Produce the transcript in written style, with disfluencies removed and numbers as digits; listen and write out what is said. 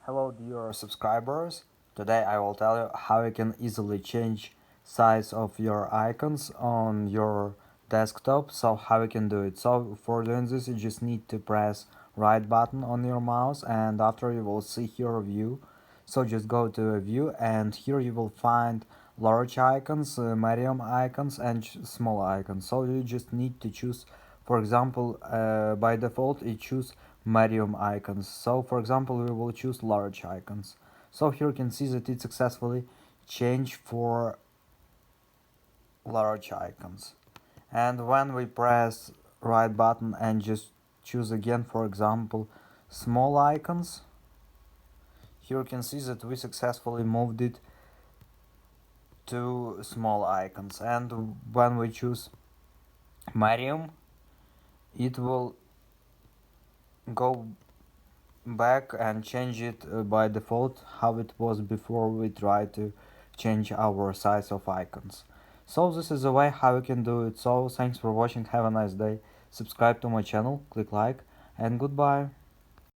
Hello dear subscribers. Today I will tell you how you can easily change size of your icons on your desktop. So how you can do it. So for doing this you just need to press right button on your mouse, and after you will see your view. So just go to a view, and here you will find large icons, medium icons and small icons. So you just need to choose, for example, by default it choose medium icons. So for example we will choose large icons. So here you can see that it successfully changed for large icons. And when we press right button and just choose again, for example, small icons, here you can see that we successfully moved it to small icons. And when we choose medium, it will go back and change it by default how it was before we try to change our size of icons. So this is the way how you can do it. So thanks for watching, have a nice day, subscribe to my channel, click like, and goodbye.